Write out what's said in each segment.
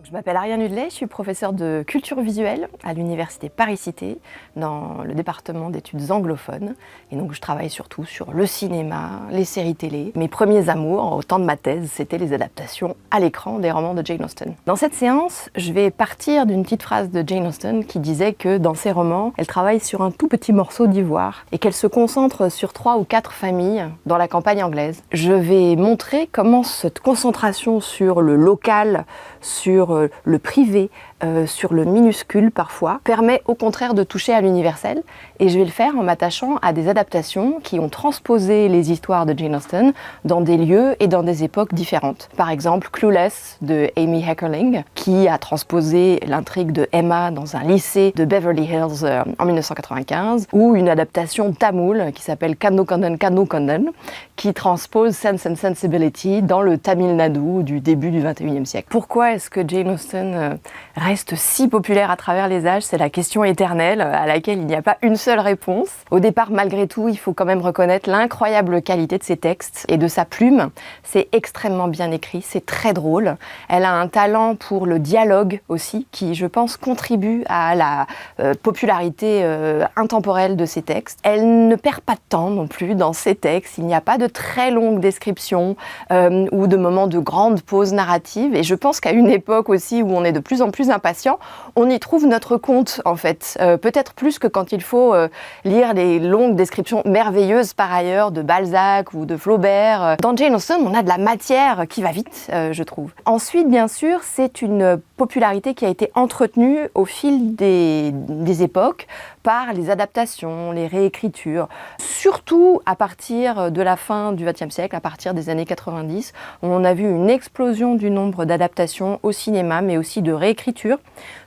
Je m'appelle Ariane Hudley, je suis professeure de culture visuelle à l'université Paris-Cité dans le département d'études anglophones. Et donc je travaille surtout sur le cinéma, les séries télé. Mes premiers amours au temps de ma thèse, c'était les adaptations à l'écran des romans de Jane Austen. Dans cette séance, je vais partir d'une petite phrase de Jane Austen qui disait que dans ses romans, elle travaille sur un tout petit morceau d'ivoire et qu'elle se concentre sur 3 ou 4 familles dans la campagne anglaise. Je vais montrer comment cette concentration sur le local, sur le privé, sur le minuscule parfois, permet au contraire de toucher à l'universel. Et je vais le faire en m'attachant à des adaptations qui ont transposé les histoires de Jane Austen dans des lieux et dans des époques différentes. Par exemple, Clueless de Amy Heckerling, qui a transposé l'intrigue de Emma dans un lycée de Beverly Hills en 1995, ou une adaptation tamoule qui s'appelle Kanno Kandan, qui transpose Sense and Sensibility dans le Tamil Nadu du début du XXIe siècle. Pourquoi est-ce que Jane Austen reste si populaire à travers les âges? C'est la question éternelle à laquelle il n'y a pas une seule réponse. Au départ, malgré tout, il faut quand même reconnaître l'incroyable qualité de ses textes et de sa plume. C'est extrêmement bien écrit, c'est très drôle. Elle a un talent pour le dialogue aussi, qui, je pense, contribue à la popularité intemporelle de ses textes. Elle ne perd pas de temps non plus dans ses textes. Il n'y a pas de très longues descriptions ou de moments de grandes pauses narratives. Et je pense qu'à une époque aussi où on est de plus en plus impatient, on y trouve notre compte en fait. Peut-être plus que quand il faut lire les longues descriptions merveilleuses par ailleurs de Balzac ou de Flaubert. Dans Jane Austen, on a de la matière qui va vite, je trouve. Ensuite, bien sûr, c'est une popularité qui a été entretenue au fil des époques par les adaptations, les réécritures. Surtout à partir de la fin du XXe siècle, à partir des années 90, on a vu une explosion du nombre d'adaptations au cinéma, mais aussi de réécritures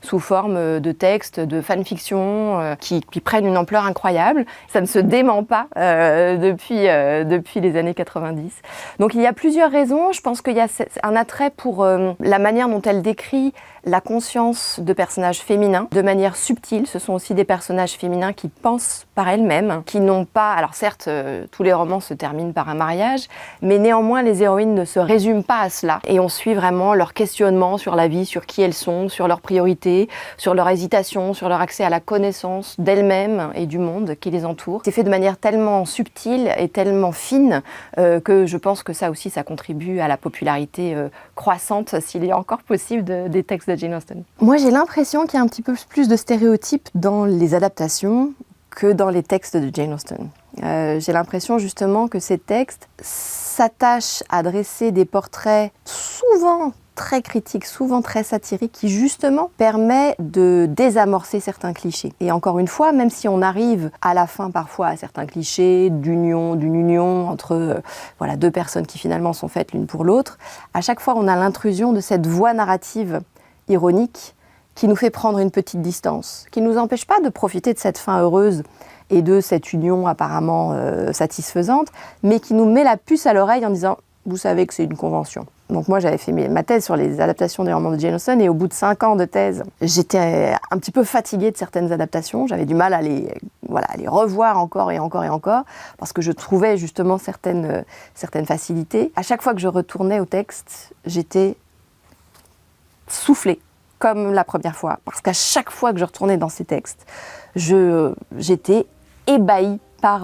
sous forme de textes, de fanfiction qui prennent une ampleur incroyable. Ça ne se dément pas depuis les années 90. Donc il y a plusieurs raisons. Je pense qu'il y a un attrait pour la manière dont elle décrit la conscience de personnages féminins de manière subtile. Ce sont aussi des personnages féminins qui pensent par elles-mêmes, qui n'ont pas... Alors certes, tous les romans se terminent par un mariage, mais néanmoins les héroïnes ne se résument pas à cela. Et on suit vraiment leur questionnement sur la vie, sur qui elles sont, sur leurs priorités, sur leur hésitation, sur leur accès à la connaissance d'elles-mêmes et du monde qui les entoure. C'est fait de manière tellement subtile et tellement fine que je pense que ça aussi, ça contribue à la popularité croissante, s'il est encore possible, des textes de Jane Austen. Moi, j'ai l'impression qu'il y a un petit peu plus de stéréotypes dans les adaptations que dans les textes de Jane Austen. J'ai l'impression justement que ces textes s'attachent à dresser des portraits souvent très critiques, souvent très satiriques, qui justement permet de désamorcer certains clichés. Et encore une fois, même si on arrive à la fin parfois à certains clichés d'une union entre voilà, 2 personnes qui finalement sont faites l'une pour l'autre, à chaque fois on a l'intrusion de cette voie narrative ironique qui nous fait prendre une petite distance, qui ne nous empêche pas de profiter de cette fin heureuse et de cette union apparemment satisfaisante, mais qui nous met la puce à l'oreille en disant « vous savez que c'est une convention ». Donc moi j'avais fait ma thèse sur les adaptations des romans de Jane Austen et au bout de 5 ans de thèse, j'étais un petit peu fatiguée de certaines adaptations. J'avais du mal à les revoir encore et encore parce que je trouvais justement certaines facilités. À chaque fois que je retournais au texte, j'étais soufflée comme la première fois, parce qu'à chaque fois que je retournais dans ces textes, j'étais ébahie par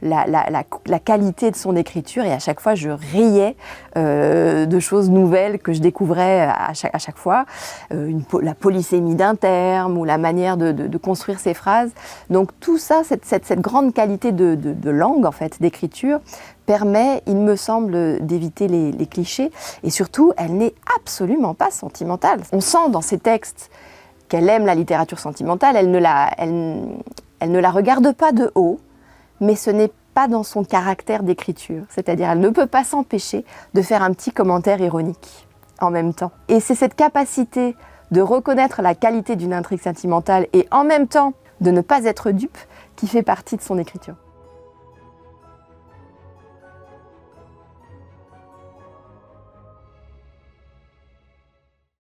la qualité de son écriture et à chaque fois je riais de choses nouvelles que je découvrais à chaque fois, la polysémie d'un terme ou la manière de construire ses phrases. Donc tout ça, cette grande qualité de langue en fait, d'écriture, permet, il me semble, d'éviter les clichés et surtout, elle n'est absolument pas sentimentale. On sent dans ses textes qu'elle aime la littérature sentimentale, elle ne la regarde pas de haut, mais ce n'est pas dans son caractère d'écriture. C'est-à-dire, elle ne peut pas s'empêcher de faire un petit commentaire ironique en même temps. Et c'est cette capacité de reconnaître la qualité d'une intrigue sentimentale et en même temps de ne pas être dupe qui fait partie de son écriture.